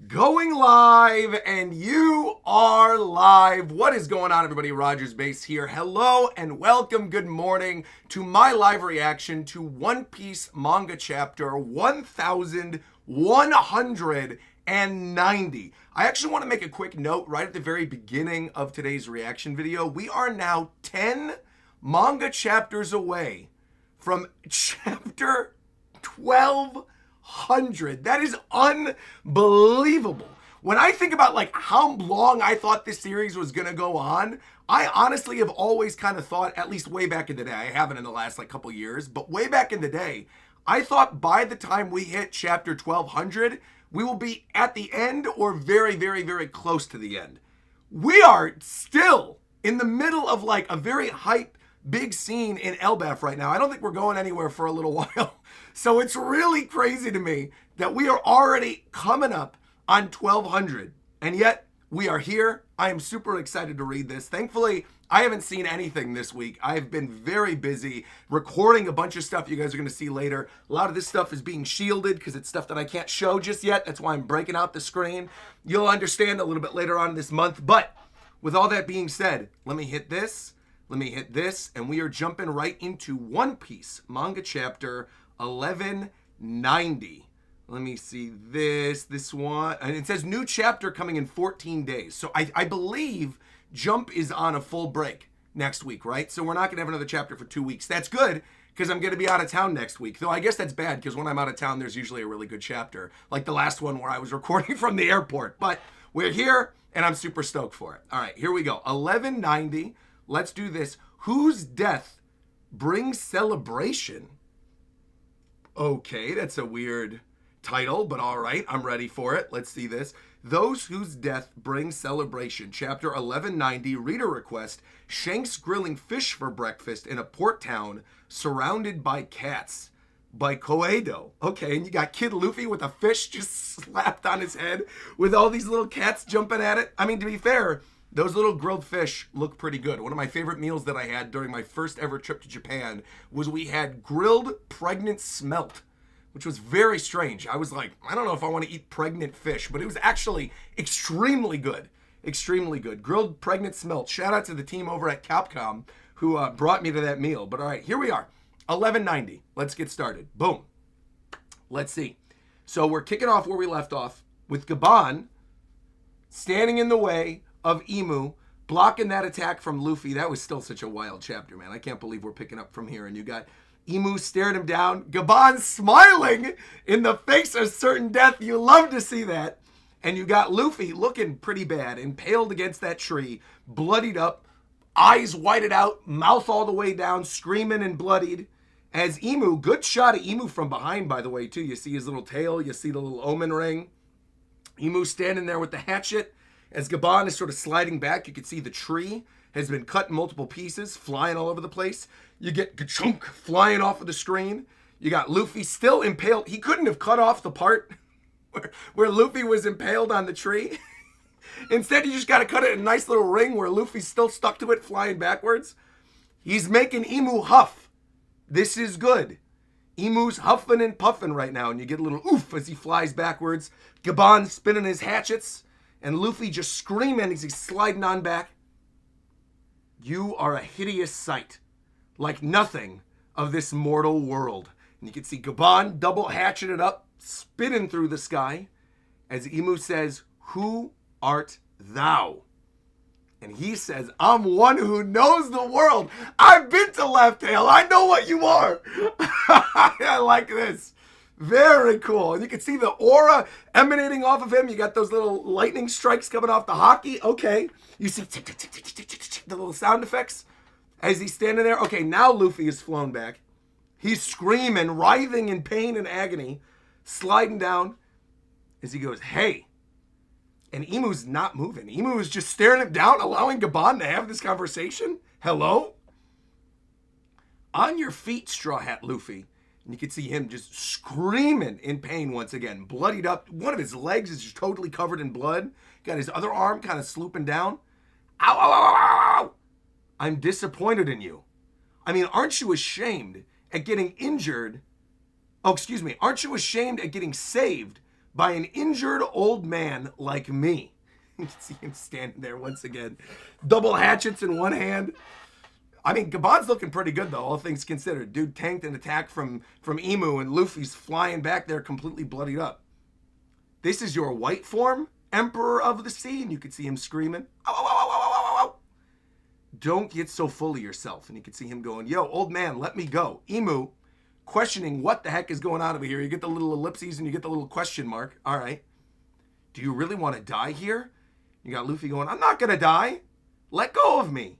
Going live, and you are live. What is going on, everybody? RogersBase here. Hello and welcome. Good morning to my live reaction to One Piece manga chapter 1190. I actually want to make a quick note right at the very beginning of today's reaction video. We are now 10 manga chapters away from chapter 1200. That is unbelievable. When I think about like how long I thought this series was gonna go on, I honestly have always kind of thought, at least way back in the day, I haven't in the last like couple years, but way back in the day, I thought by the time we hit chapter 1200, we will be at the end or very, very, very close to the end. We are still in the middle of like a very hype big scene in Elbaf right now. I don't think we're going anywhere for a little while. So it's really crazy to me that we are already coming up on 1200. And yet we are here. I am super excited to read this. Thankfully, I haven't seen anything this week. I've been very busy recording a bunch of stuff you guys are going to see later. A lot of this stuff is being shielded because it's stuff that I can't show just yet. That's why I'm breaking out the screen. You'll understand a little bit later on this month. But with all that being said, let me hit this. Let me hit this, and we are jumping right into One Piece manga chapter 1190. Let me see this one. And it says new chapter coming in 14 days. So I believe Jump is on a full break next week, right? So we're not going to have another chapter for 2 weeks. That's good because I'm going to be out of town next week. Though I guess that's bad because when I'm out of town, there's usually a really good chapter. Like the last one where I was recording from the airport. But we're here, and I'm super stoked for it. All right, here we go. 1190. Let's do this. Whose death brings celebration? Okay, that's a weird title, but all right, I'm ready for it. Let's see this. Those whose death brings celebration. Chapter 1190, reader request. Shanks grilling fish for breakfast in a port town surrounded by cats. By Koedo. Okay, and you got Kid Luffy with a fish just slapped on his head with all these little cats jumping at it. I mean, to be fair, those little grilled fish look pretty good. One of my favorite meals that I had during my first ever trip to Japan was we had grilled pregnant smelt, which was very strange. I was like, I don't know if I want to eat pregnant fish, but it was actually extremely good. Extremely good. Grilled pregnant smelt. Shout out to the team over at Capcom who brought me to that meal. But all right, here we are. 1190. Let's get started. Boom. Let's see. So we're kicking off where we left off with Gaban standing in the way of Emu, blocking that attack from Luffy. That was still such a wild chapter, man. I can't believe we're picking up from here. And you got Emu staring him down. Gaban smiling in the face of certain death. You love to see that. And you got Luffy looking pretty bad, impaled against that tree, bloodied up, eyes whited out, mouth all the way down, screaming and bloodied. As Emu, good shot of Emu from behind, by the way, too. You see his little tail. You see the little omen ring. Emu standing there with the hatchet. As Gaban is sort of sliding back, you can see the tree has been cut in multiple pieces, flying all over the place. You get Gachunk flying off of the screen. You got Luffy still impaled. He couldn't have cut off the part where Luffy was impaled on the tree. Instead, you just got to cut it in a nice little ring where Luffy's still stuck to it, flying backwards. He's making Emu huff. This is good. Emu's huffing and puffing right now, and you get a little oof as he flies backwards. Gaban spinning his hatchets. And Luffy just screaming as he's sliding on back. You are a hideous sight, like nothing of this mortal world. And you can see Gaban double hatcheted up, spinning through the sky, as Emu says, "Who art thou?" And he says, "I'm one who knows the world. I've been to Left Tail. I know what you are." I like this. Very cool. And you can see the aura emanating off of him. You got those little lightning strikes coming off the hockey. Okay. You see the little sound effects as he's standing there. Okay, now Luffy is flown back. He's screaming, writhing in pain and agony, sliding down as he goes, "Hey." And Emu's not moving. Emu is just staring him down, allowing Gaban to have this conversation. Hello? On your feet, Straw Hat Luffy. And you can see him just screaming in pain once again, bloodied up. One of his legs is just totally covered in blood. Got his other arm kind of slooping down. Ow, ow, ow, ow, ow. I'm disappointed in you. I mean, aren't you ashamed at getting injured? Oh, excuse me. Aren't you ashamed at getting saved by an injured old man like me. You can see him standing there once again. Double hatchets in one hand. I mean, Gabon's looking pretty good, though, all things considered. Dude tanked an attack from Emu, and Luffy's flying back there completely bloodied up. This is your white form, Emperor of the Sea, and you can see him screaming, ow, ow, ow, ow, ow, ow, ow. Don't get so full of yourself. And you can see him going, yo, old man, let me go. Emu, questioning what the heck is going on over here. You get the little ellipses and you get the little question mark. All right. Do you really want to die here? You got Luffy going, I'm not going to die. Let go of me.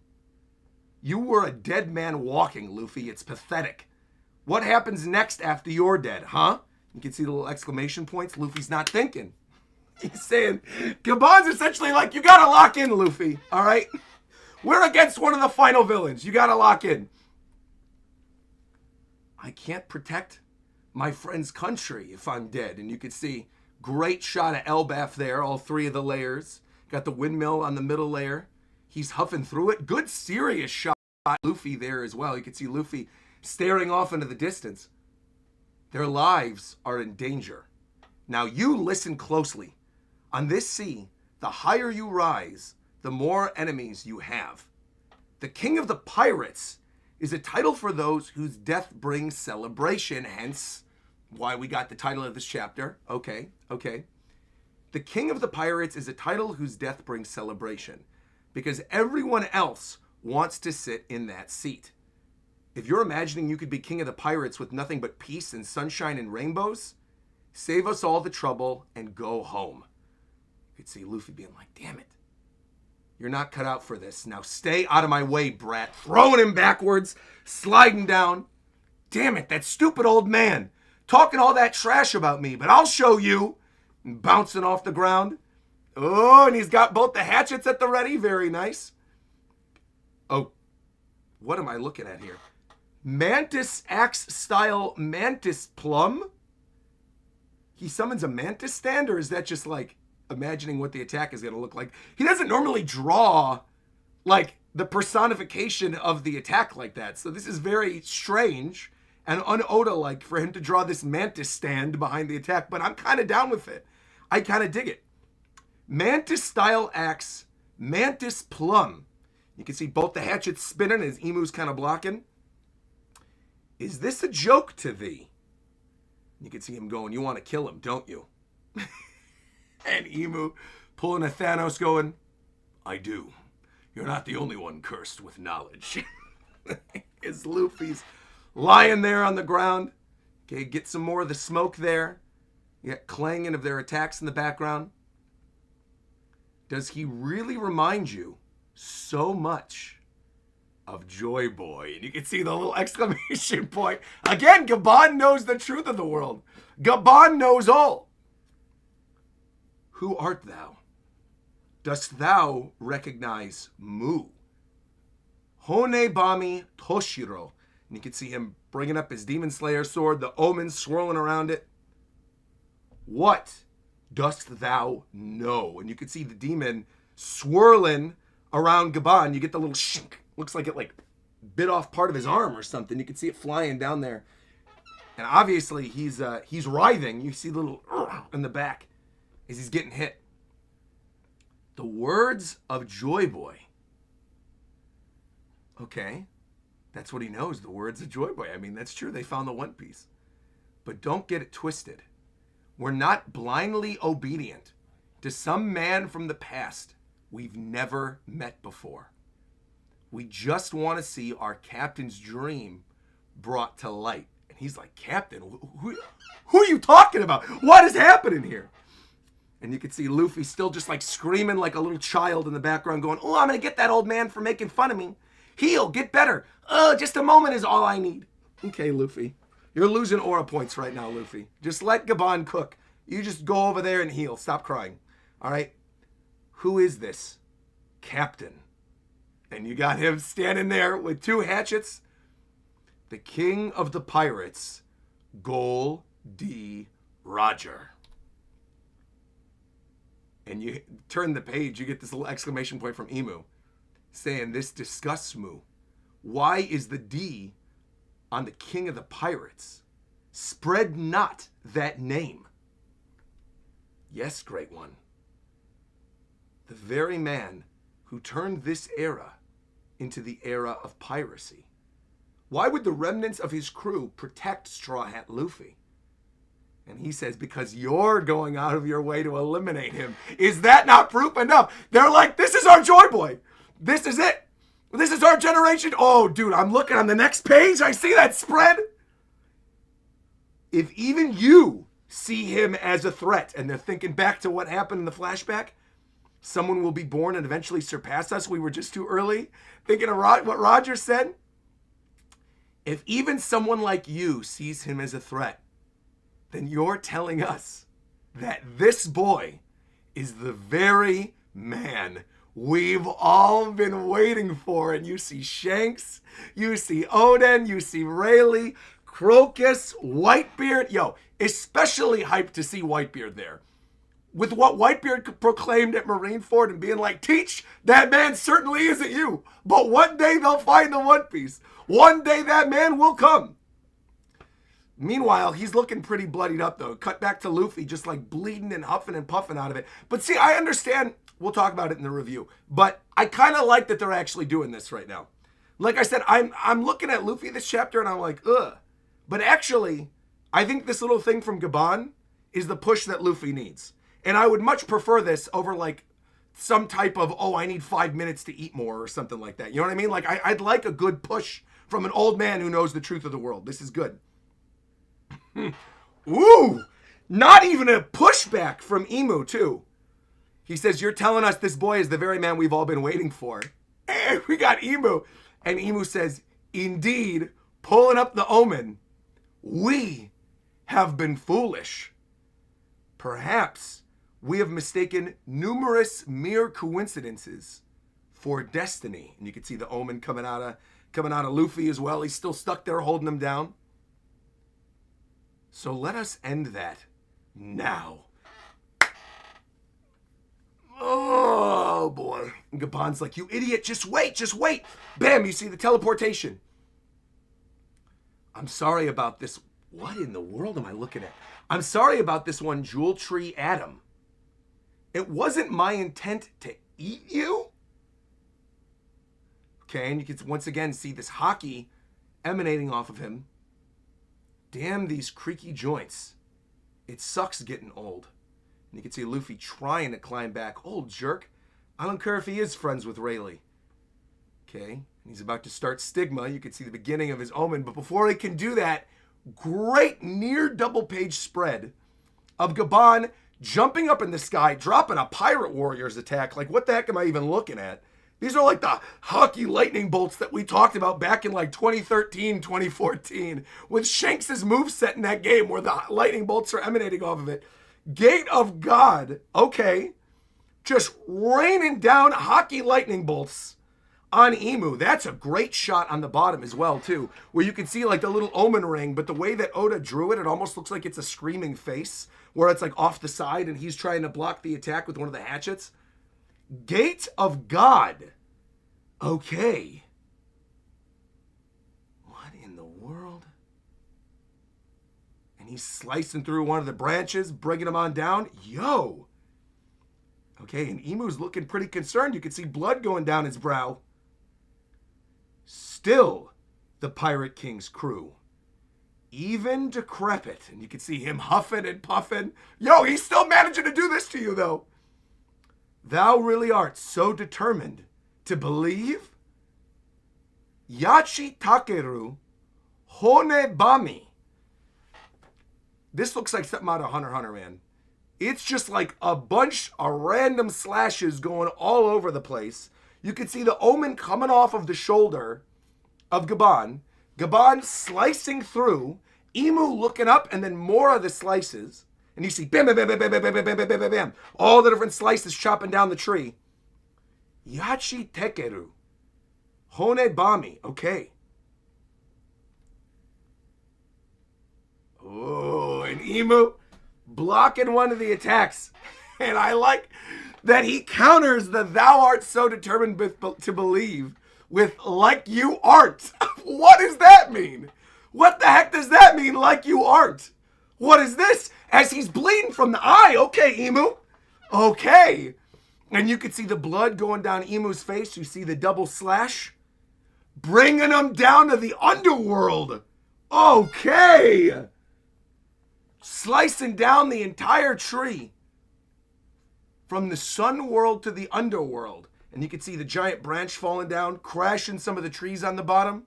You were a dead man walking, Luffy. It's pathetic. What happens next after you're dead, huh? You can see the little exclamation points. Luffy's not thinking. He's saying, Gabon's essentially like, you got to lock in, Luffy. All right? We're against one of the final villains. You got to lock in. I can't protect my friend's country if I'm dead. And you can see great shot of Elbaf there, all three of the layers. Got the windmill on the middle layer. He's huffing through it. Good serious shot. Luffy there as well. You can see Luffy staring off into the distance. Their lives are in danger. Now you listen closely. On this sea, the higher you rise, the more enemies you have. The King of the Pirates is a title for those whose death brings celebration, hence why we got the title of this chapter. Okay. The King of the Pirates is a title whose death brings celebration, because everyone else wants to sit in that seat. If you're imagining you could be King of the Pirates with nothing but peace and sunshine and rainbows, save us all the trouble and go home. You could see Luffy being like, damn it. You're not cut out for this. Now stay out of my way, brat. Throwing him backwards, sliding down. Damn it, that stupid old man. Talking all that trash about me, but I'll show you. And bouncing off the ground. Oh, and he's got both the hatchets at the ready. Very nice. Oh, what am I looking at here? Mantis Axe style Mantis Plum? He summons a Mantis stand, or is that just like imagining what the attack is going to look like? He doesn't normally draw like the personification of the attack like that. So this is very strange and un-Oda-like for him to draw this Mantis stand behind the attack, but I'm kind of down with it. I kind of dig it. Mantis style axe, Mantis Plum. You can see both the hatchets spinning as Emu's kind of blocking. Is this a joke to thee? You can see him going, you want to kill him, don't you? And Emu pulling a Thanos going, I do. You're not the only one cursed with knowledge. As Luffy's lying there on the ground. Okay, get some more of the smoke there. You got clanging of their attacks in the background. Does he really remind you so much of Joy Boy? And you can see the little exclamation point. Again, Gabon knows the truth of the world. Gabon knows all. Who art thou? Dost thou recognize Mu? Honebami Toshiro. And you can see him bringing up his Demon Slayer sword, the omens swirling around it. What dost thou know? And you can see the demon swirling around Gabon. You get the little shink. Looks like it like bit off part of his arm or something. You can see it flying down there. And obviously he's writhing. You see the little in the back as he's getting hit. The words of Joy Boy. Okay. That's what he knows, the words of Joy Boy. I mean, that's true. They found the One Piece. But don't get it twisted. We're not blindly obedient to some man from the past we've never met before. We just want to see our captain's dream brought to light. And he's like, Captain, who are you talking about? What is happening here? And you can see Luffy still just like screaming like a little child in the background going, oh, I'm going to get that old man for making fun of me. Heal, get better. Just a moment is all I need. Okay, Luffy. You're losing aura points right now, Luffy. Just let Gabon cook. You just go over there and heal. Stop crying. All right? Who is this? Captain. And you got him standing there with two hatchets. The King of the Pirates, Gol D. Roger. And you turn the page, you get this little exclamation point from Emu saying, this disgusts Mu. Why is the D on the King of the Pirates? Spread not that name. Yes, Great One. The very man who turned this era into the era of piracy. Why would the remnants of his crew protect Straw Hat Luffy? And he says, because you're going out of your way to eliminate him. Is that not proof enough? They're like, this is our Joy Boy. This is it. This is our generation. Oh, dude, I'm looking on the next page. I see that spread. If even you see him as a threat, and they're thinking back to what happened in the flashback, someone will be born and eventually surpass us. We were just too early. Thinking of what Roger said. If even someone like you sees him as a threat, then you're telling us that this boy is the very man we've all been waiting for. And you see Shanks, you see Oden, you see Rayleigh, Crocus, Whitebeard. Yo, especially hyped to see Whitebeard there. With what Whitebeard proclaimed at Marineford and being like, Teach, that man certainly isn't you. But one day they'll find the One Piece. One day that man will come. Meanwhile, he's looking pretty bloodied up, though. Cut back to Luffy, just like bleeding and huffing and puffing out of it. But see, I understand. We'll talk about it in the review. But I kind of like that they're actually doing this right now. Like I said, I'm looking at Luffy this chapter, and I'm like, ugh. But actually, I think this little thing from Gabon is the push that Luffy needs. And I would much prefer this over, like, some type of, oh, I need 5 minutes to eat more or something like that. You know what I mean? Like, I'd like a good push from an old man who knows the truth of the world. This is good. Ooh, not even a pushback from Emu, too. He says, you're telling us this boy is the very man we've all been waiting for. And we got Emu. And Emu says, indeed, pulling up the omen, we have been foolish. Perhaps we have mistaken numerous mere coincidences for destiny. And you can see the omen coming out of Luffy as well. He's still stuck there holding him down. So let us end that now. Oh, boy. And Gabon's like, you idiot, just wait, just wait. Bam, you see the teleportation. I'm sorry about this. What in the world am I looking at? I'm sorry about this one, Jewel Tree Adam. It wasn't my intent to eat you. Okay, and you can once again see this hockey emanating off of him. Damn these creaky joints. It sucks getting old. And you can see Luffy trying to climb back. Old jerk. I don't care if he is friends with Rayleigh. Okay, and he's about to start Stigma. You can see the beginning of his omen. But before he can do that, great near double page spread of Gabon jumping up in the sky, dropping a Pirate Warriors attack. Like, what the heck am I even looking at? These are like the hockey lightning bolts that we talked about back in like 2013, 2014 with Shanks' moveset in that game where the lightning bolts are emanating off of it. Gate of God, okay, just raining down hockey lightning bolts on Emu. That's a great shot on the bottom as well, too, where you can see like the little omen ring, but the way that Oda drew it, it almost looks like it's a screaming face where it's like off the side and he's trying to block the attack with one of the hatchets. Gate of God. Okay. What in the world? And he's slicing through one of the branches, bringing him on down. Yo. Okay, and Emu's looking pretty concerned. You can see blood going down his brow. Still, the Pirate King's crew. Even decrepit. And you can see him huffing and puffing. Yo, he's still managing to do this to you, though. Thou really art so determined to believe? Yachi Takeru Hone Bami. This looks like something out of Hunter x Hunter, man. It's just like a bunch of random slashes going all over the place. You can see the omen coming off of the shoulder of Gabon. Gabon slicing through. Emu looking up, and then more of the slices. And you see bam, bam, bam, bam, bam, bam, bam, bam, bam, bam, bam. All the different slices chopping down the tree. Yachi Tekeru. Hone Bami. Okay. Oh, and Emu blocking one of the attacks. And I like that he counters the thou art so determined to believe with like you aren't. What does that mean? What the heck does that mean, like you aren't? What is this? As he's bleeding from the eye. Okay, Emu. Okay. And you can see the blood going down Emu's face. You see the double slash. Bringing him down to the underworld. Okay. Slicing down the entire tree. From the sun world to the underworld. And you can see the giant branch falling down, crashing some of the trees on the bottom.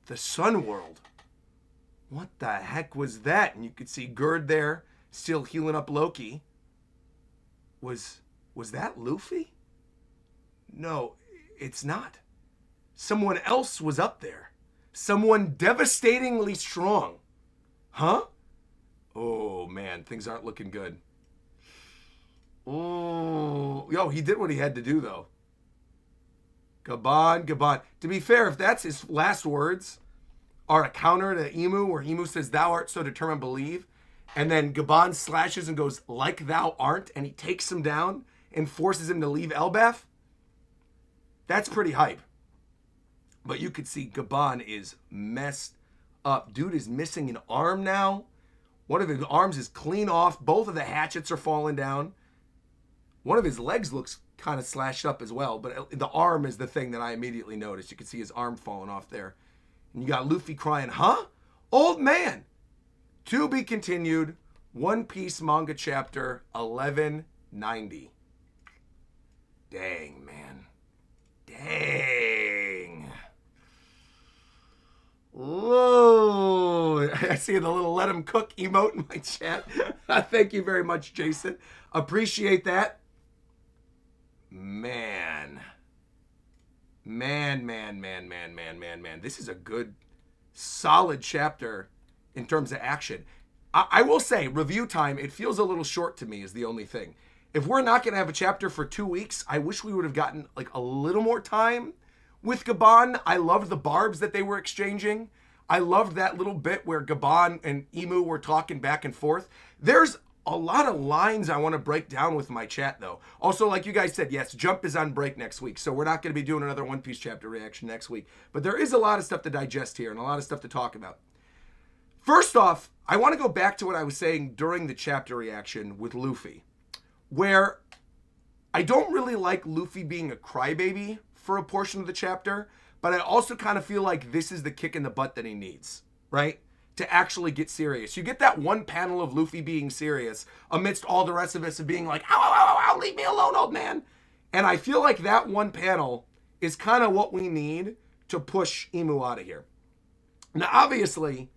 The sun world. What the heck was that? And you could see Gerd there, still healing up Loki. Was that Luffy? No, it's not. Someone else was up there. Someone devastatingly strong. Huh? Oh, man, things aren't looking good. Oh, yo, he did what he had to do, though. Gabon. To be fair, if that's his last words are a counter to Emu, where Emu says, thou art so determined, believe, and then Gabon slashes and goes, like thou aren't, and he takes him down and forces him to leave Elbaf, that's pretty hype. But you could see Gabon is messed up. Dude is missing an arm now. One of his arms is clean off. Both of the hatchets are falling down. One of his legs looks kind of slashed up as well, but the arm is the thing that I immediately noticed. You can see his arm falling off there. And you got Luffy crying, huh? Old man. To be continued. One Piece manga chapter 1190. Dang, man. Dang. Whoa. I see the little let him cook emote in my chat. Thank you very much, Jason. Appreciate that. Man. This is a good, solid chapter in terms of action. I will say, review time, it feels a little short to me is the only thing. If we're not going to have a chapter for 2 weeks, I wish we would have gotten like a little more time with Gabon. I loved the barbs that they were exchanging. I loved that little bit where Gabon and Emu were talking back and forth. There's a lot of lines I want to break down with my chat, though. Also, like you guys said, yes, Jump is on break next week, so we're not going to be doing another One Piece chapter reaction next week. But there is a lot of stuff to digest here and a lot of stuff to talk about. First off, I want to go back to what I was saying during the chapter reaction with Luffy, where I don't really like Luffy being a crybaby for a portion of the chapter, but I also kind of feel like this is the kick in the butt that he needs, right? To actually get serious. You get that one panel of Luffy being serious amidst all the rest of us of being like, ow, leave me alone, old man. And I feel like that one panel is kind of what we need to push Emu out of here. Now, obviously,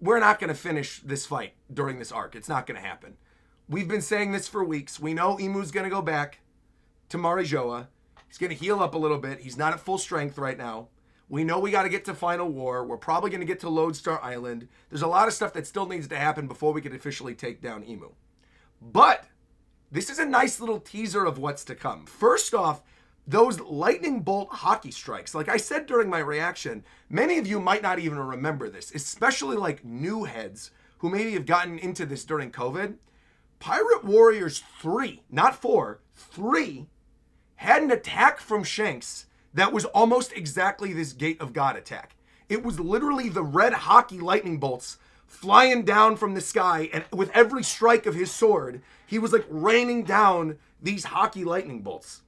we're not going to finish this fight during this arc. It's not going to happen. We've been saying this for weeks. We know Emu's going to go back to Marijoa. He's going to heal up a little bit. He's not at full strength right now. We know we got to get to Final War. We're probably going to get to Lodestar Island. There's a lot of stuff that still needs to happen before we can officially take down Emu. But this is a nice little teaser of what's to come. First off, those lightning bolt hockey strikes. Like I said during my reaction, many of you might not even remember this, especially like new heads who maybe have gotten into this during COVID. Pirate Warriors 3, not 4, 3, had an attack from Shanks that was almost exactly this Gate of God attack. It was literally the red hockey lightning bolts flying down from the sky, and with every strike of his sword, he was like raining down these hockey lightning bolts.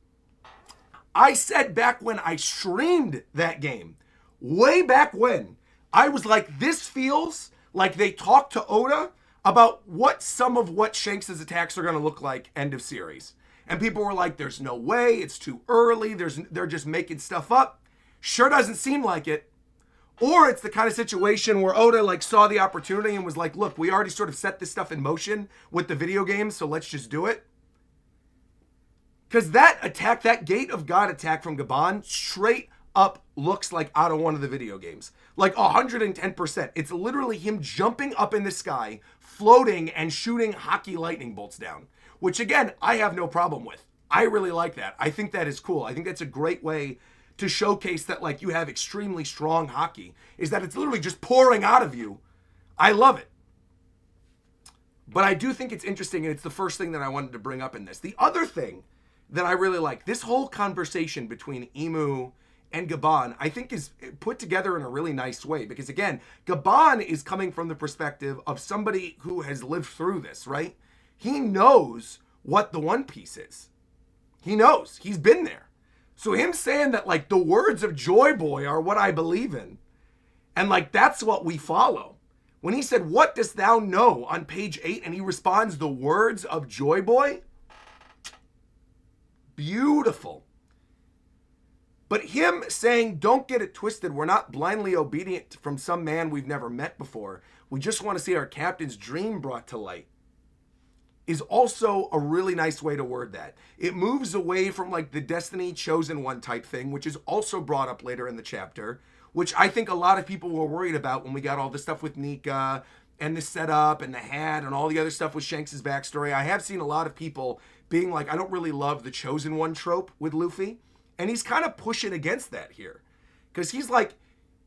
I said back when I streamed that game, way back when, I was like, this feels like they talked to Oda about what some of what Shanks' attacks are going to look like end of series. And people were like, there's no way, it's too early, they're just making stuff up. Sure doesn't seem like it. Or it's the kind of situation where Oda like saw the opportunity and was like, look, we already sort of set this stuff in motion with the video games, so let's just do it. Because that attack, that Gate of God attack from Gabon, straight up looks like out of one of the video games. Like 110%. It's literally him jumping up in the sky, floating, and shooting hockey lightning bolts down. Which again, I have no problem with. I really like that. I think that is cool. I think that's a great way to showcase that like you have extremely strong hockey, is that it's literally just pouring out of you. I love it. But I do think it's interesting, and it's the first thing that I wanted to bring up in this. The other thing that I really like, this whole conversation between Emu and Gabon, I think, is put together in a really nice way. Because again, Gabon is coming from the perspective of somebody who has lived through this, right? He knows what the One Piece is. He knows. He's been there. So him saying that, like, the words of Joy Boy are what I believe in, and, like, that's what we follow. When he said, "What dost thou know?" on page 8, and he responds, "The words of Joy Boy." Beautiful. But him saying, "Don't get it twisted, we're not blindly obedient from some man we've never met before. We just want to see our captain's dream brought to light," is also a really nice way to word that. It moves away from, like, the Destiny Chosen One type thing, which is also brought up later in the chapter, which I think a lot of people were worried about when we got all the stuff with Nika and the setup and the hat and all the other stuff with Shanks' backstory. I have seen a lot of people being like, I don't really love the Chosen One trope with Luffy. And he's kind of pushing against that here. Because he's like,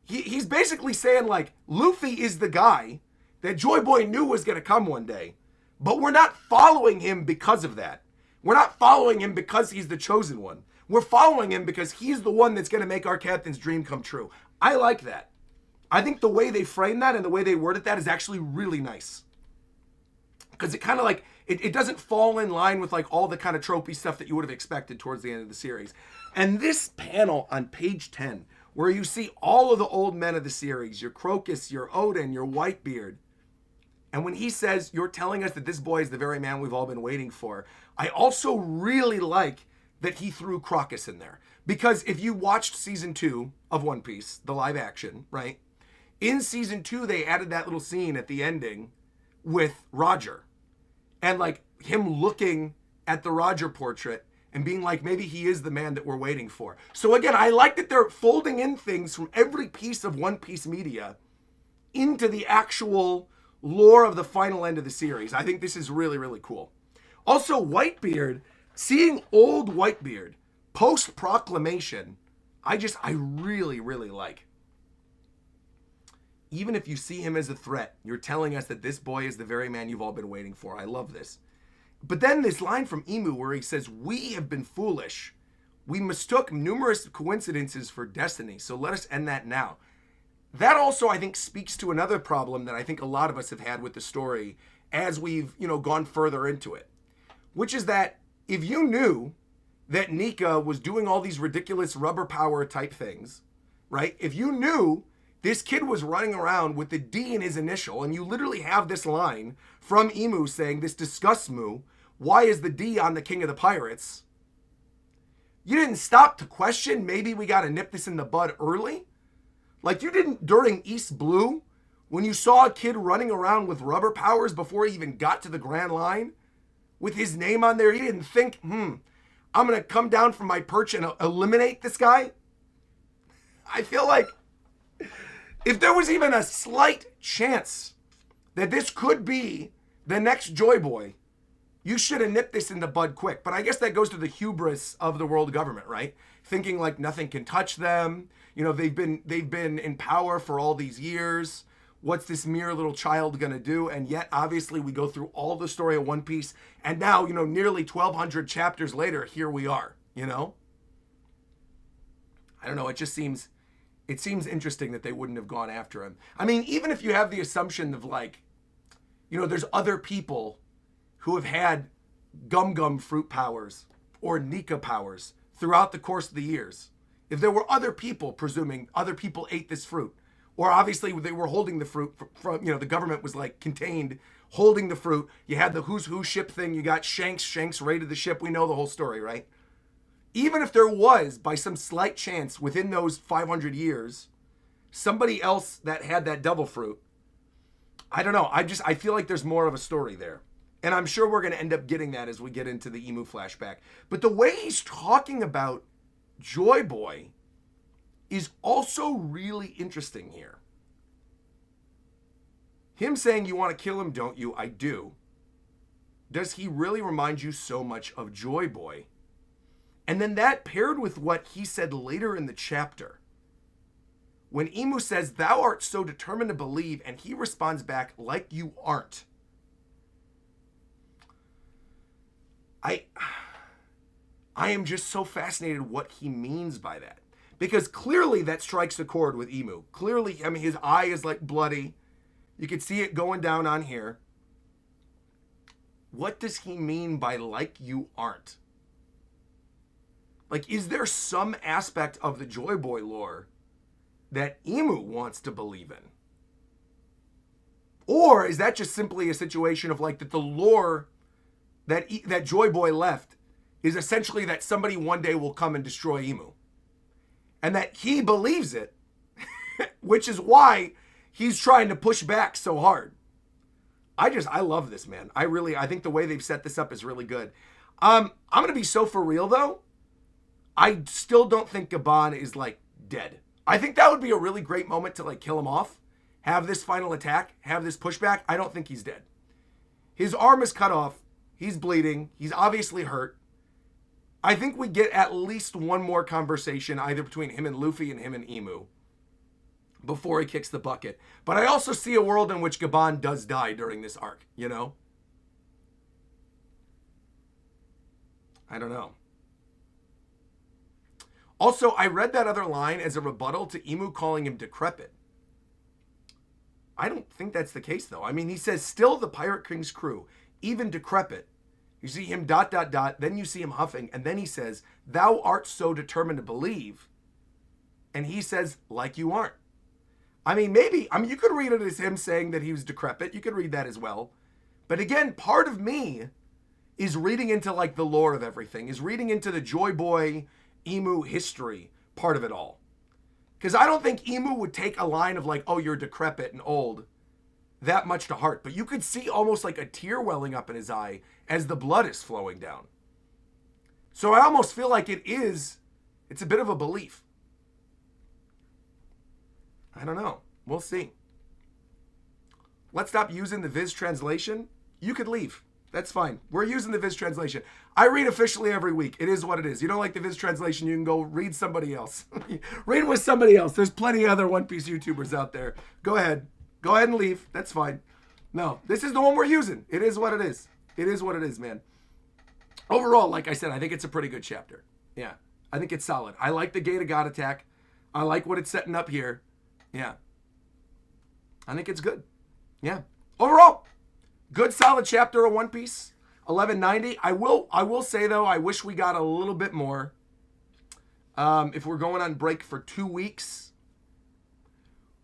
he's basically saying, like, Luffy is the guy that Joy Boy knew was going to come one day. But we're not following him because of that. We're not following him because he's the Chosen One. We're following him because he's the one that's going to make our captain's dream come true. I like that. I think the way they frame that and the way they worded that is actually really nice. Because it kind of like, it doesn't fall in line with, like, all the kind of tropey stuff that you would have expected towards the end of the series. And this panel on page 10, where you see all of the old men of the series, your Crocus, your Odin, your Whitebeard, and when he says, "You're telling us that this boy is the very man we've all been waiting for," I also really like that he threw Crocus in there. Because if you watched season 2 of One Piece, the live action, right? In season 2, they added that little scene at the ending with Roger. And, like, him looking at the Roger portrait and being like, maybe he is the man that we're waiting for. So again, I like that they're folding in things from every piece of One Piece media into the actual lore of the final end of the series. I think this is really, really cool. Also, Whitebeard, seeing old Whitebeard post-proclamation, I really, really like. Even if you see him as a threat, you're telling us that this boy is the very man you've all been waiting for. I love this. But then this line from Emu where he says, "We have been foolish. We mistook numerous coincidences for destiny, so let us end that now." That also, I think, speaks to another problem that I think a lot of us have had with the story as we've, gone further into it. Which is that if you knew that Nika was doing all these ridiculous rubber power type things, right? If you knew this kid was running around with the D in his initial, and you literally have this line from Emu saying, "This disgusts Mu. Why is the D on the King of the Pirates?" You didn't stop to question, maybe we got to nip this in the bud early? Like, you didn't during East Blue, when you saw a kid running around with rubber powers before he even got to the Grand Line, with his name on there, you didn't think, I'm going to come down from my perch and eliminate this guy? I feel like if there was even a slight chance that this could be the next Joy Boy, you should have nipped this in the bud quick. But I guess that goes to the hubris of the world government, right? Thinking like nothing can touch them. They've been in power for all these years. What's this mere little child gonna do? And yet, obviously, we go through all the story of One Piece, and now, nearly 1,200 chapters later, here we are. I don't know. It seems interesting that they wouldn't have gone after him. I mean, even if you have the assumption of, like, there's other people who have had gum fruit powers or Nika powers throughout the course of the years. If there were other people, presuming other people ate this fruit, or obviously they were holding the fruit from, the government was like contained holding the fruit. You had the who's who ship thing. You got Shanks raided the ship. We know the whole story, right? Even if there was, by some slight chance within those 500 years, somebody else that had that devil fruit, I don't know. I feel like there's more of a story there. And I'm sure we're going to end up getting that as we get into the Emu flashback. But the way he's talking about Joy Boy is also really interesting here. Him saying, "You want to kill him, don't you?" I do. Does he really remind you so much of Joy Boy? And then that paired with what he said later in the chapter. When Emu says, "Thou art so determined to believe," and he responds back, "Like you aren't." I am just so fascinated what he means by that. Because clearly that strikes a chord with Emu. Clearly, I mean, his eye is like bloody. You can see it going down on here. What does he mean by like you aren't? Like, is there some aspect of the Joy Boy lore that Emu wants to believe in? Or is that just simply a situation of like that the lore that Joy Boy left is essentially that somebody one day will come and destroy Emu? And that he believes it, which is why he's trying to push back so hard. I love this, man. I think the way they've set this up is really good. I'm going to be so for real, though. I still don't think Gabon is, like, dead. I think that would be a really great moment to, like, kill him off. Have this final attack. Have this pushback. I don't think he's dead. His arm is cut off. He's bleeding. He's obviously hurt. I think we get at least one more conversation either between him and Luffy and him and Emu before he kicks the bucket. But I also see a world in which Gabon does die during this arc, you know? I don't know. Also, I read that other line as a rebuttal to Emu calling him decrepit. I don't think that's the case, though. I mean, he says, still the Pirate King's crew, even decrepit. You see him ... then you see him huffing, and then he says, thou art so determined to believe. And he says, like you aren't. I mean, maybe, you could read it as him saying that he was decrepit. You could read that as well. But again, part of me is reading into, like, the lore of everything, is reading into the Joy Boy Emu history part of it all. Because I don't think Emu would take a line of like, oh, you're decrepit and old, that much to heart. But you could see almost like a tear welling up in his eye as the blood is flowing down. So I almost feel like it's a bit of a belief. I don't know. We'll see. Let's stop using the Viz translation. You could leave. That's fine. We're using the Viz translation. I read officially every week. It is what it is. You don't like the Viz translation, you can go read somebody else. Read with somebody else. There's plenty of other One Piece YouTubers out there. Go ahead. Go ahead and leave. That's fine. No, this is the one we're using. It is what it is. It is what it is, man. Overall, like I said, I think it's a pretty good chapter. Yeah, I think it's solid. I like the Gate of God attack. I like what it's setting up here. Yeah. I think it's good. Yeah. Overall, good solid chapter of One Piece. 1190. I will say though, I wish we got a little bit more. If we're going on break for 2 weeks,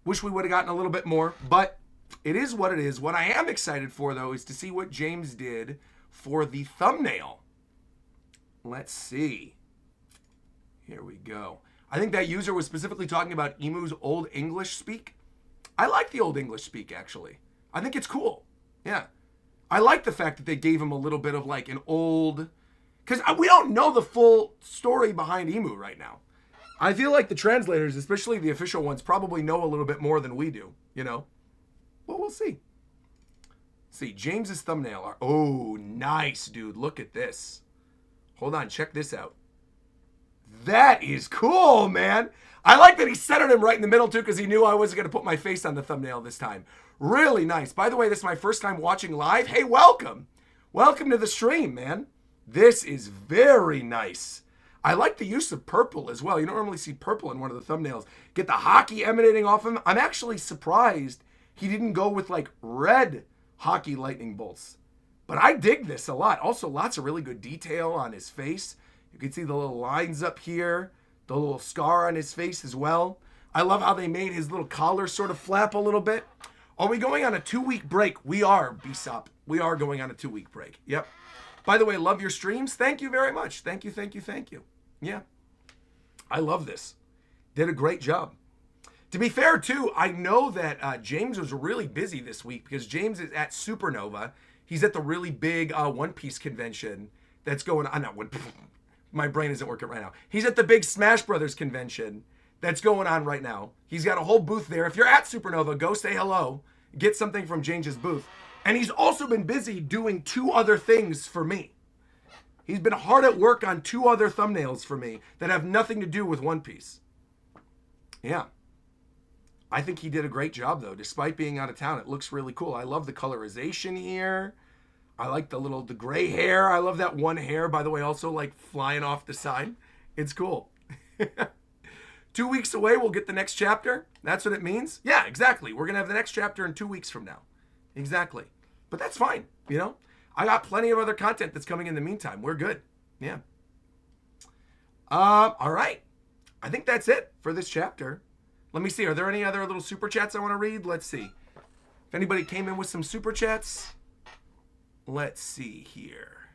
wish we would have gotten a little bit more, but it is what it is. What I am excited for though is to see what James did for the thumbnail. Let's see. Here we go. I think that user was specifically talking about Emu's Old English speak. I like the Old English speak, actually. I think it's cool. Yeah. I like the fact that they gave him a little bit of like an old... Because we don't know the full story behind Emu right now. I feel like the translators, especially the official ones, probably know a little bit more than we do, you know? Well, we'll see. See, James's thumbnail. Oh, nice, dude. Look at this. Hold on, check this out. That is cool, man. I like that he centered him right in the middle, too, because he knew I wasn't going to put my face on the thumbnail this time. Really nice. By the way, this is my first time watching live. Hey, welcome. Welcome to the stream, man. This is very nice. I like the use of purple as well. You don't normally see purple in one of the thumbnails. Get the hockey emanating off him. I'm actually surprised he didn't go with, like, red hockey lightning bolts. But I dig this a lot. Also, lots of really good detail on his face. You can see the little lines up here. The little scar on his face as well. I love how they made his little collar sort of flap a little bit. Are we going on a 2-week break? We are, Bsop. We are going on a 2-week break. Yep. By the way, love your streams. Thank you very much. Thank you, thank you, thank you. Yeah. I love this. Did a great job. To be fair, too, I know that James was really busy this week because James is at Supernova. He's at the really big One Piece convention that's going on. Not One My brain isn't working right now. He's at the big Smash Brothers convention that's going on right now. He's got a whole booth there. If you're at Supernova, go say hello. Get something from James's booth. And he's also been busy doing 2 other things for me. He's been hard at work on 2 other thumbnails for me that have nothing to do with One Piece. Yeah. I think he did a great job, though. Despite being out of town, it looks really cool. I love the colorization here. I like the gray hair. I love that one hair, by the way, also like flying off the side. It's cool. 2 weeks away, we'll get the next chapter. That's what it means. Yeah, exactly. We're going to have the next chapter in 2 weeks from now. Exactly. But that's fine. You know, I got plenty of other content that's coming in the meantime. We're good. Yeah. All right. I think that's it for this chapter. Let me see. Are there any other little super chats I want to read? Let's see. If anybody came in with some super chats, let's see here.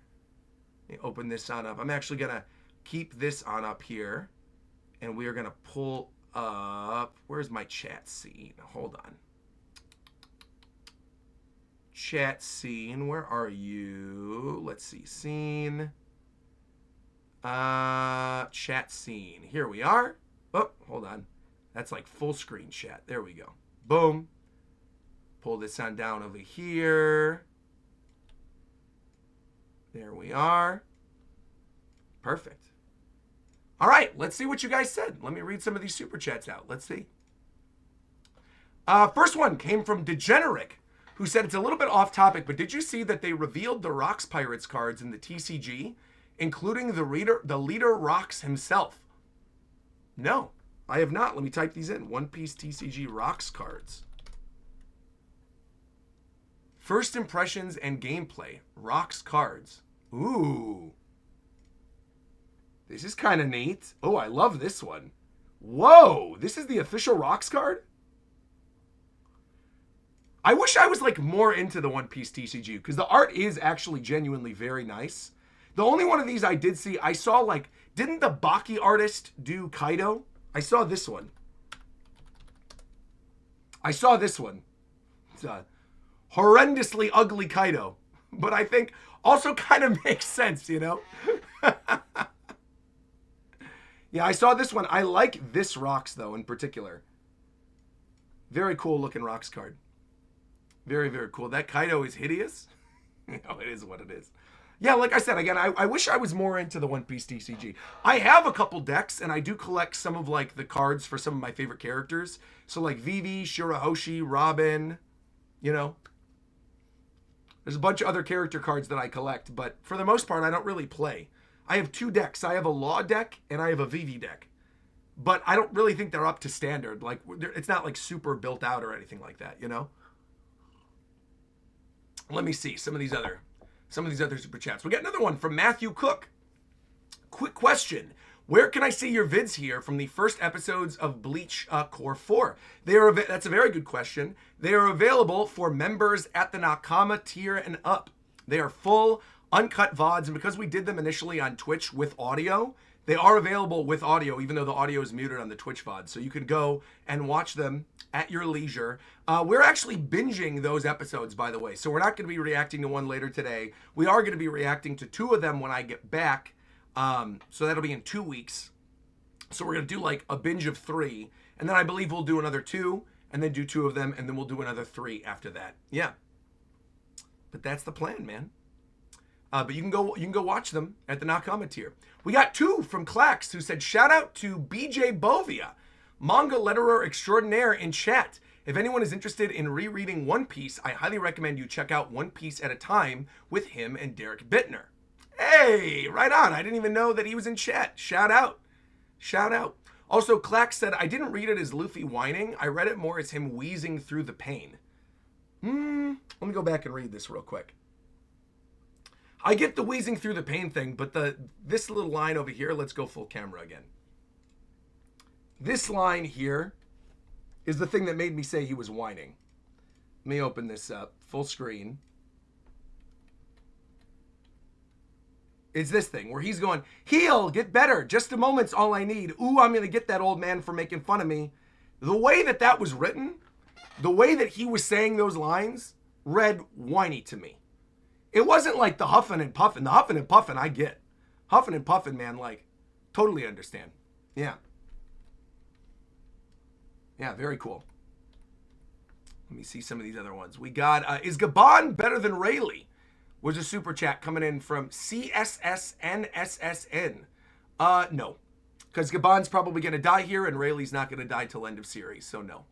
Let me open this on up. I'm actually going to keep this on up here. And we are going to pull up. Where's my chat scene? Hold on. Chat scene. Where are you? Let's see. Scene. Chat scene. Here we are. Oh, hold on. That's like full screen chat. There we go. Boom. Pull this on down over here. There we are. Perfect. All right, let's see what you guys said. Let me read some of these super chats out. Let's see. First one came from Degenerate, who said it's a little bit off topic, but did you see that they revealed the Rocks Pirates cards in the TCG, including the leader Rocks himself? No, I have not. Let me type these in. One Piece TCG Rocks cards. First impressions and gameplay. Rocks cards. Ooh. This is kind of neat. Oh, I love this one. Whoa, this is the official Rocks card? I wish I was like more into the One Piece TCG because the art is actually genuinely very nice. The only one of these I did see, I saw like, didn't the Baki artist do Kaido? I saw this one. It's a horrendously ugly Kaido, but I think also kind of makes sense, you know? Yeah, I saw this one. I like this Rocks, though, in particular. Very cool looking Rocks card. Very, very cool. That Kaido is hideous. You know, it is what it is. Yeah, like I said, again, I wish I was more into the One Piece TCG. I have a couple decks, and I do collect some of, like, the cards for some of my favorite characters. So, like, Vivi, Shirahoshi, Robin, you know. There's a bunch of other character cards that I collect, but for the most part, I don't really play. I have two decks. I have a Law deck and I have a Vivi deck. But I don't really think they're up to standard. Like, it's not like super built out or anything like that, you know? Let me see some of these other super chats. We got another one from Matthew Cook. Quick question. Where can I see your vids here from the first episodes of Bleach Core 4? That's a very good question. They are available for members at the Nakama tier and up. They are full uncut VODs, and because we did them initially on Twitch with audio, they are available with audio, even though the audio is muted on the Twitch VOD. So you can go and watch them at your leisure. We're actually binging those episodes, by the way. So we're not going to be reacting to one later today. We are going to be reacting to 2 of them when I get back. So that'll be in 2 weeks. So we're going to do like a binge of 3. And then I believe we'll do another 2, and then do 2 of them, and then we'll do another 3 after that. Yeah. But that's the plan, man. But you can go watch them at the Nakama tier. We got 2 from Clax, who said, shout out to BJ Bovia, manga letterer extraordinaire in chat. If anyone is interested in rereading One Piece, I highly recommend you check out One Piece at a Time with him and Derek Bittner. Hey, right on. I didn't even know that he was in chat. Shout out. Shout out. Also, Clax said, I didn't read it as Luffy whining. I read it more as him wheezing through the pain. Let me go back and read this real quick. I get the wheezing through the pain thing, but this little line over here, let's go full camera again. This line here is the thing that made me say he was whining. Let me open this up, full screen. It's this thing where he's going, heal, get better, just a moment's all I need. Ooh, I'm going to get that old man for making fun of me. The way that that was written, the way that he was saying those lines, read whiny to me. It wasn't like the huffing and puffing. The huffing and puffing, I get. Huffing and puffing, man, like, totally understand. Yeah. Yeah, very cool. Let me see some of these other ones. We got, is Gabon better than Rayleigh? Was a super chat coming in from CSSNSSN. No. Because Gabon's probably going to die here, and Rayleigh's not going to die till end of series, so no.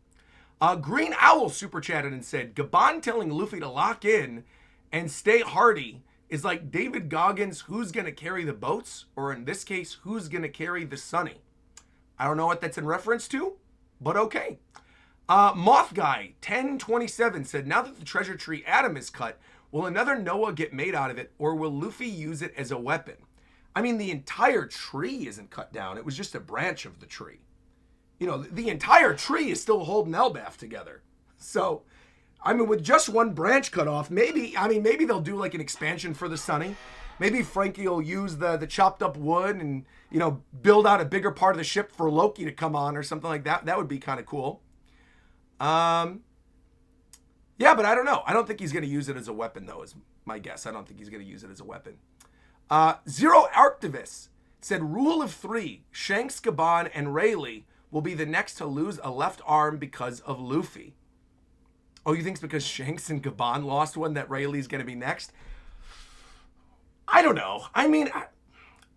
Green Owl super chatted and said, Gabon telling Luffy to lock in and stay hardy is like David Goggins' who's going to carry the boats, or in this case, who's going to carry the Sunny. I don't know what that's in reference to, but okay. Moth Guy 1027 said, now that the treasure tree Adam is cut, will another Noah get made out of it, or will Luffy use it as a weapon? I mean, the entire tree isn't cut down. It was just a branch of the tree. You know, the entire tree is still holding Elbaf together. So, I mean, with just one branch cut off, maybe they'll do like an expansion for the Sunny. Maybe Frankie will use the chopped up wood and, you know, build out a bigger part of the ship for Loki to come on or something like that. That would be kind of cool. Yeah, but I don't know. I don't think he's going to use it as a weapon, though, is my guess. I don't think he's going to use it as a weapon. Zero Arctivist said, rule of 3, Shanks, Gabon, and Rayleigh will be the next to lose a left arm because of Luffy. Oh, you think it's because Shanks and Gabon lost one that Rayleigh's going to be next? I don't know. I mean,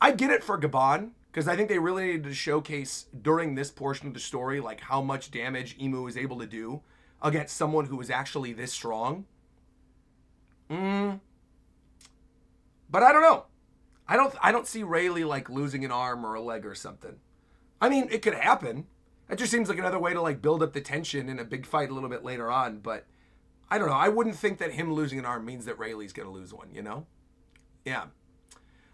I get it for Gabon, because I think they really needed to showcase during this portion of the story, like how much damage Emu is able to do against someone who is actually this strong. But I don't know. I don't see Rayleigh like losing an arm or a leg or something. I mean, it could happen. That just seems like another way to like build up the tension in a big fight a little bit later on. But I don't know. I wouldn't think that him losing an arm means that Rayleigh's going to lose one, you know? Yeah.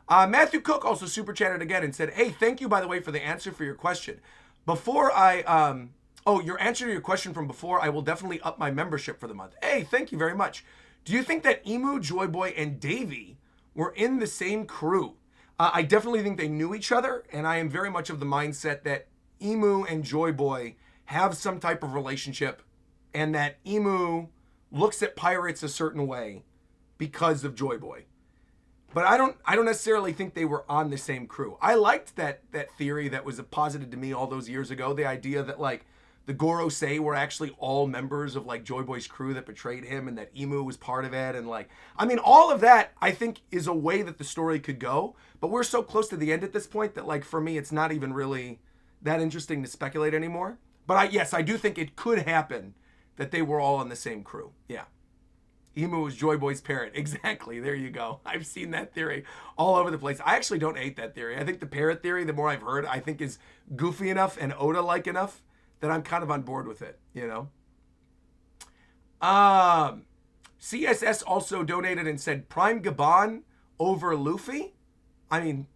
Matthew Cook also super chatted again and said, hey, thank you, by the way, for the answer for your question. Before your answer to your question from before, I will definitely up my membership for the month. Hey, thank you very much. Do you think that Emu, Joy Boy, and Davy were in the same crew? I definitely think they knew each other, and I am very much of the mindset that Emu and Joy Boy have some type of relationship, and that Emu looks at pirates a certain way because of Joy Boy. But I don't necessarily think they were on the same crew. I liked that theory that was posited to me all those years ago. The idea that like the Gorosei were actually all members of like Joy Boy's crew that betrayed him, and that Emu was part of it. And like, I mean, all of that I think is a way that the story could go. But we're so close to the end at this point that like for me, it's not even really that interesting to speculate anymore. But yes, I do think it could happen that they were all on the same crew. Yeah. Emu was Joy Boy's parrot. Exactly. There you go. I've seen that theory all over the place. I actually don't hate that theory. I think the parrot theory, the more I've heard, I think is goofy enough and Oda-like enough that I'm kind of on board with it, you know? CSS also donated and said, Prime Gabon over Luffy? I mean,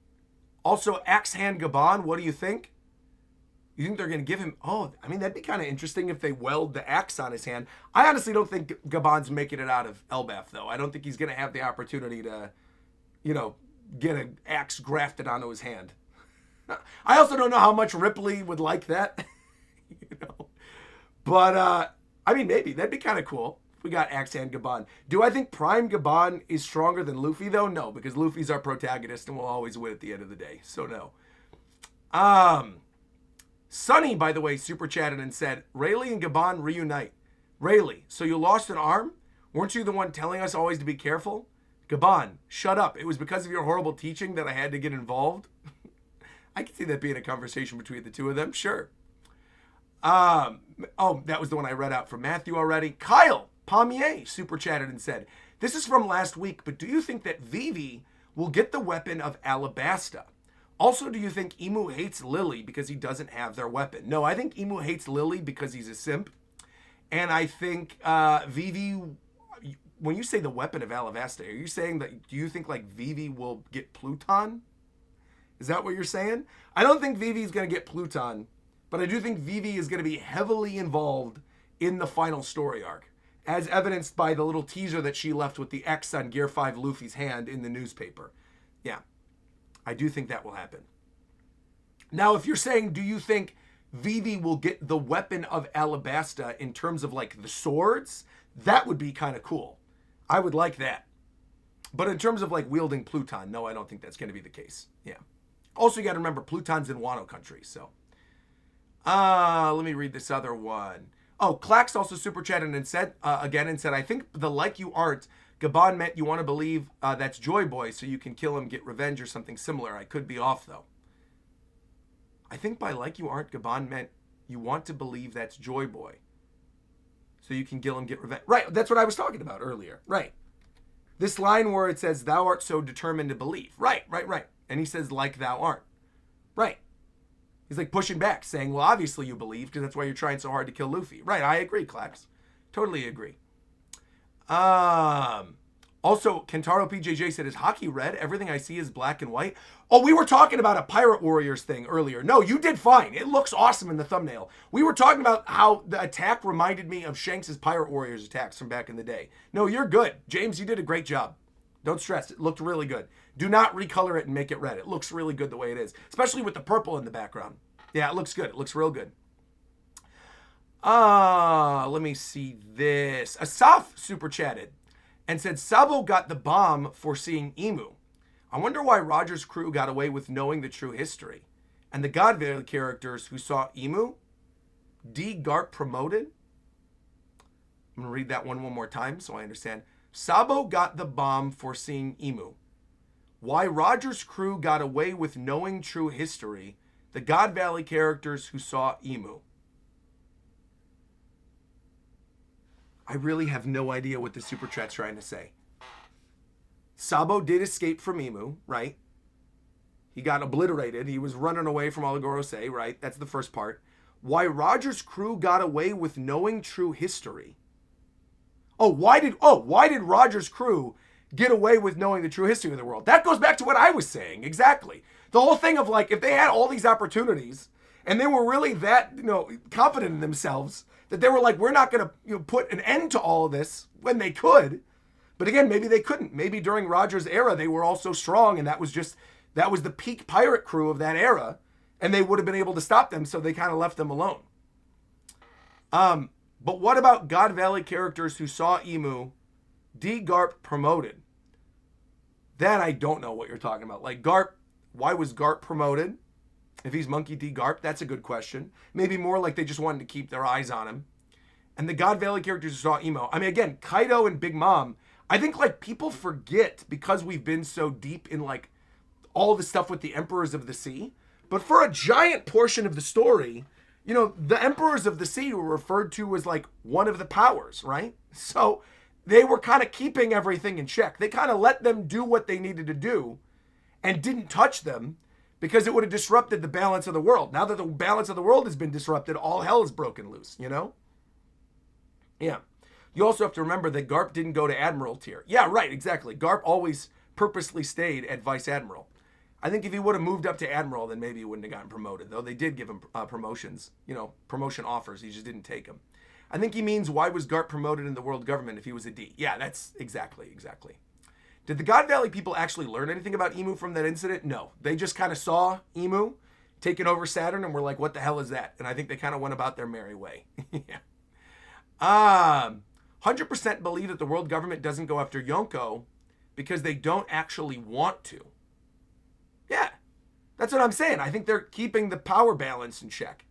also Axe Hand Gabon, what do you think? You think they're going to give him... Oh, I mean, that'd be kind of interesting if they weld the axe on his hand. I honestly don't think Gabon's making it out of Elbaf, though. I don't think he's going to have the opportunity to, you know, get an axe grafted onto his hand. I also don't know how much Ripley would like that. You know? But, I mean, maybe. That'd be kind of cool if we got Axe Hand Gabon. Do I think Prime Gabon is stronger than Luffy, though? No, because Luffy's our protagonist and will always win at the end of the day. So, no. Sonny, by the way, super chatted and said, Rayleigh and Gabon reunite. Rayleigh, so you lost an arm? Weren't you the one telling us always to be careful? Gabon, shut up. It was because of your horrible teaching that I had to get involved. I can see that being a conversation between the two of them, sure. Oh, that was the one I read out from Matthew already. Kyle Pommier super chatted and said, this is from last week, but do you think that Vivi will get the weapon of Alabasta? Also, do you think Emu hates Lily because he doesn't have their weapon? No, I think Emu hates Lily because he's a simp. And I think Vivi, when you say the weapon of Alabasta, are you saying that, do you think like Vivi will get Pluton? Is that what you're saying? I don't think Vivi's going to get Pluton, but I do think Vivi is going to be heavily involved in the final story arc, as evidenced by the little teaser that she left with the X on Gear 5 Luffy's hand in the newspaper. Yeah. I do think that will happen. Now, if you're saying, do you think Vivi will get the weapon of Alabasta in terms of like the swords, that would be kind of cool. I would like that. But in terms of like wielding Pluton, no, I don't think that's going to be the case. Yeah. Also, you got to remember, Pluton's in Wano country, so. Let me read this other one. Oh, Clax also super chatted and said, I think the like you aren't, Gabon meant you want to believe that's Joy Boy so you can kill him, get revenge, or something similar. I could be off, though. I think by like you aren't, Gabon meant you want to believe that's Joy Boy so you can kill him, get revenge. Right, that's what I was talking about earlier. Right. This line where it says, thou art so determined to believe. Right. And he says, like thou art. Right. He's like pushing back, saying, well, obviously you believe because that's why you're trying so hard to kill Luffy. Right, I agree, Clax. Totally agree. Also, Kentaro PJJ said, is hockey red? Everything I see is black and white. Oh, we were talking about a Pirate Warriors thing earlier. No, you did fine. It looks awesome in the thumbnail. We were talking about how the attack reminded me of Shanks' Pirate Warriors attacks from back in the day. No, you're good. James, you did a great job. Don't stress. It looked really good. Do not recolor it and make it red. It looks really good the way it is, especially with the purple in the background. Yeah, it looks good. It looks real good. Let me see this. Asaf super chatted and said, Sabo got the bomb for seeing Emu. I wonder why Roger's crew got away with knowing the true history. And the God Valley characters who saw Emu, D. Garp promoted. I'm going to read that one more time so I understand. Sabo got the bomb for seeing Emu. Why Roger's crew got away with knowing true history. The God Valley characters who saw Emu. I really have no idea what the super chat's trying to say. Sabo did escape from Emu, right? He got obliterated. He was running away from Alagorose, right? That's the first part. Why Roger's crew got away with knowing true history. Why did Roger's crew get away with knowing the true history of the world? That goes back to what I was saying. Exactly. The whole thing of like, if they had all these opportunities and they were really that, confident in themselves that they were like, we're not going to put an end to all of this when they could. But again, maybe they couldn't. Maybe during Roger's era, they were all so strong and that was the peak pirate crew of that era and they would have been able to stop them. So they kind of left them alone. But what about God Valley characters who saw Emu, D. Garp promoted? That I don't know what you're talking about. Like Garp, why was Garp promoted? If he's Monkey D. Garp, that's a good question. Maybe more like they just wanted to keep their eyes on him. And the God Valley characters who saw Emu. I mean, again, Kaido and Big Mom, I think like people forget because we've been so deep in like all the stuff with the Emperors of the Sea. But for a giant portion of the story, the Emperors of the Sea were referred to as like one of the powers, right? So they were kind of keeping everything in check. They kind of let them do what they needed to do and didn't touch them because it would have disrupted the balance of the world. Now that the balance of the world has been disrupted, all hell is broken loose, Yeah. You also have to remember that Garp didn't go to Admiral tier. Yeah, right, exactly. Garp always purposely stayed at Vice Admiral. I think if he would have moved up to Admiral, then maybe he wouldn't have gotten promoted, though they did give him promotions, promotion offers. He just didn't take them. I think he means why was Garp promoted in the world government if he was a D? Yeah, that's exactly. Did the God Valley people actually learn anything about Emu from that incident? No. They just kind of saw Emu taking over Saturn and were like, what the hell is that? And I think they kind of went about their merry way. Yeah. 100% believe that the world government doesn't go after Yonko because they don't actually want to. Yeah, that's what I'm saying. I think they're keeping the power balance in check.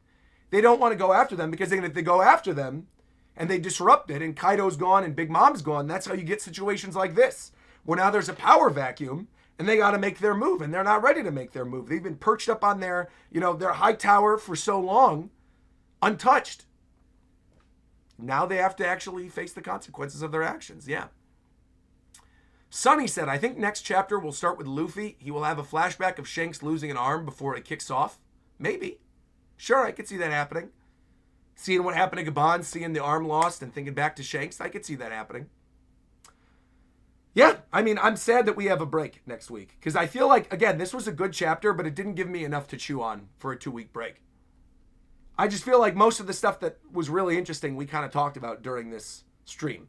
They don't want to go after them because if they go after them and they disrupt it and Kaido's gone and Big Mom's gone, that's how you get situations like this, where now there's a power vacuum and they got to make their move and they're not ready to make their move. They've been perched up on their high tower for so long, untouched. Now they have to actually face the consequences of their actions. Yeah. Sonny said, I think next chapter will start with Luffy. He will have a flashback of Shanks losing an arm before it kicks off. Maybe. Sure, I could see that happening. Seeing what happened to Gabon, seeing the arm lost and thinking back to Shanks, I could see that happening. Yeah, I mean, I'm sad that we have a break next week because I feel like, again, this was a good chapter, but it didn't give me enough to chew on for a 2-week break. I just feel like most of the stuff that was really interesting we kind of talked about during this stream.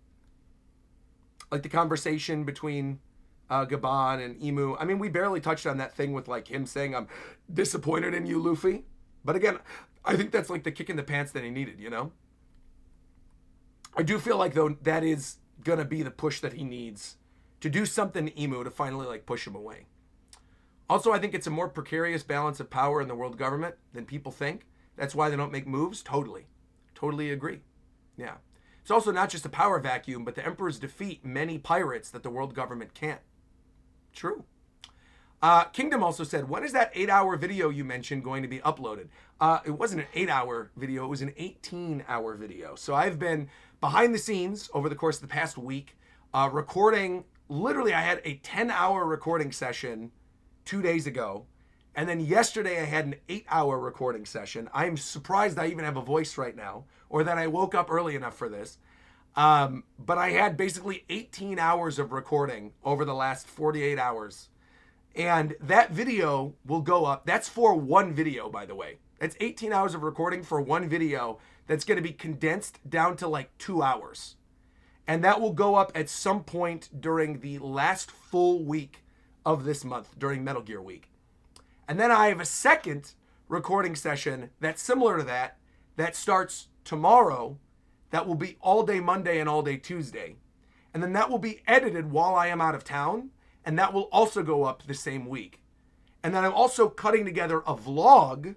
Like the conversation between Gabon and Emu. I mean, we barely touched on that thing with like him saying, I'm disappointed in you, Luffy. But again, I think that's like the kick in the pants that he needed, I do feel like, though, that is going to be the push that he needs to do something to Emu to finally like push him away. Also, I think it's a more precarious balance of power in the world government than people think. That's why they don't make moves. Totally agree. Yeah. It's also not just a power vacuum, but the Emperors defeat many pirates that the world government can't. True. Kingdom also said, when is that 8-hour video you mentioned going to be uploaded? It wasn't an 8-hour video. It was an 18-hour video. So I've been behind the scenes over the course of the past week, recording. Literally, I had a 10-hour recording session 2 days ago. And then yesterday I had an 8-hour recording session. I'm surprised I even have a voice right now, or that I woke up early enough for this. But I had basically 18 hours of recording over the last 48 hours. And that video will go up. That's for one video, by the way. That's 18 hours of recording for one video that's going to be condensed down to like 2 hours. And that will go up at some point during the last full week of this month, during Metal Gear Week. And then I have a second recording session that's similar to that, that starts tomorrow, that will be all day Monday and all day Tuesday. And then that will be edited while I am out of town, and that will also go up the same week. And then I'm also cutting together a vlog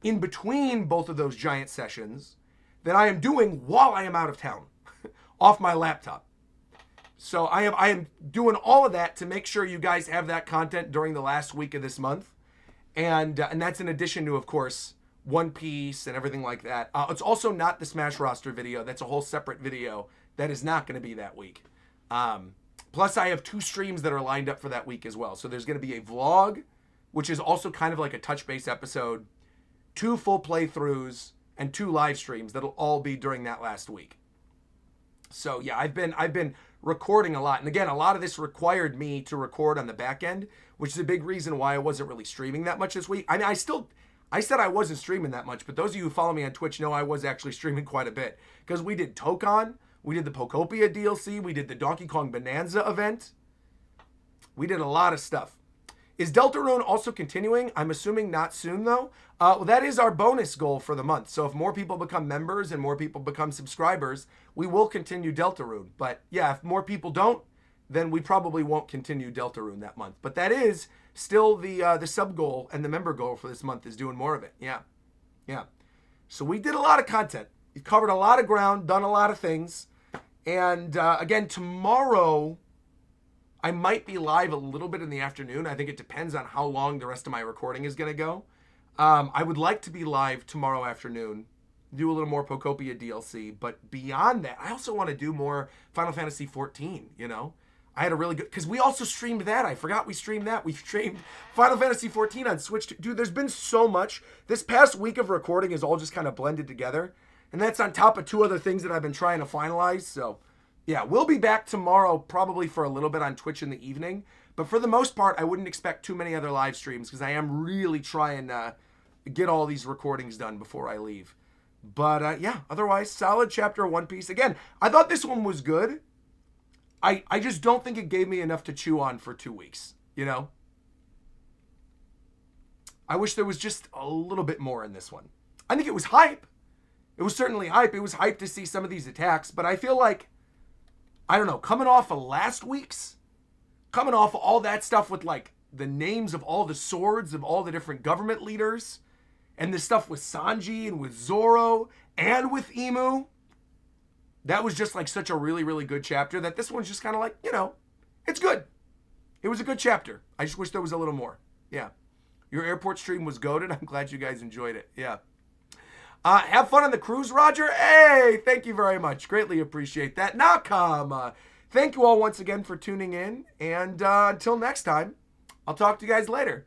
in between both of those giant sessions that I am doing while I am out of town, off my laptop. So I am doing all of that to make sure you guys have that content during the last week of this month. And that's in addition to, of course, One Piece and everything like that. It's also not the Smash roster video. That's a whole separate video that is not going to be that week. Plus, I have 2 streams that are lined up for that week as well. So there's going to be a vlog, which is also kind of like a touch base episode, 2 full playthroughs, and 2 live streams that'll all be during that last week. So yeah, I've been recording a lot. And again, a lot of this required me to record on the back end, which is a big reason why I wasn't really streaming that much this week. I mean, I said I wasn't streaming that much, but those of you who follow me on Twitch know I was actually streaming quite a bit. Because we did Tokon, we did the Pokopia DLC, we did the Donkey Kong Bonanza event. We did a lot of stuff. Is Deltarune also continuing? I'm assuming not soon, though. Well, that is our bonus goal for the month. So if more people become members and more people become subscribers, we will continue Deltarune. But yeah, if more people don't, then we probably won't continue Deltarune that month. But that is still the sub goal, and the member goal for this month is doing more of it. Yeah. So we did a lot of content. We covered a lot of ground, done a lot of things. And again, tomorrow I might be live a little bit in the afternoon. I think it depends on how long the rest of my recording is going to go. I would like to be live tomorrow afternoon, do a little more Pokopia DLC. But beyond that, I also want to do more Final Fantasy 14, you know? I had a really good, because we also streamed that. I forgot we streamed that. We streamed Final Fantasy 14 on Switch. Dude, there's been so much. This past week of recording is all just kind of blended together. And that's on top of 2 other things that I've been trying to finalize. So yeah, we'll be back tomorrow probably for a little bit on Twitch in the evening. But for the most part, I wouldn't expect too many other live streams because I am really trying to get all these recordings done before I leave. But yeah, otherwise, solid chapter of One Piece. Again, I thought this one was good. I just don't think it gave me enough to chew on for 2 weeks, you know? I wish there was just a little bit more in this one. I think it was hype. It was certainly hype. It was hype to see some of these attacks, but I feel like, I don't know, coming off of last week's, coming off of all that stuff with like the names of all the swords of all the different government leaders, and the stuff with Sanji and with Zoro and with Emu, that was just like such a really, really good chapter that this one's just kind of like, you know, it's good. It was a good chapter. I just wish there was a little more. Yeah. Your airport stream was goated. I'm glad you guys enjoyed it. Yeah. Have fun on the cruise, Roger. Hey, thank you very much. Greatly appreciate that. Nakam. Thank you all once again for tuning in. And until next time, I'll talk to you guys later.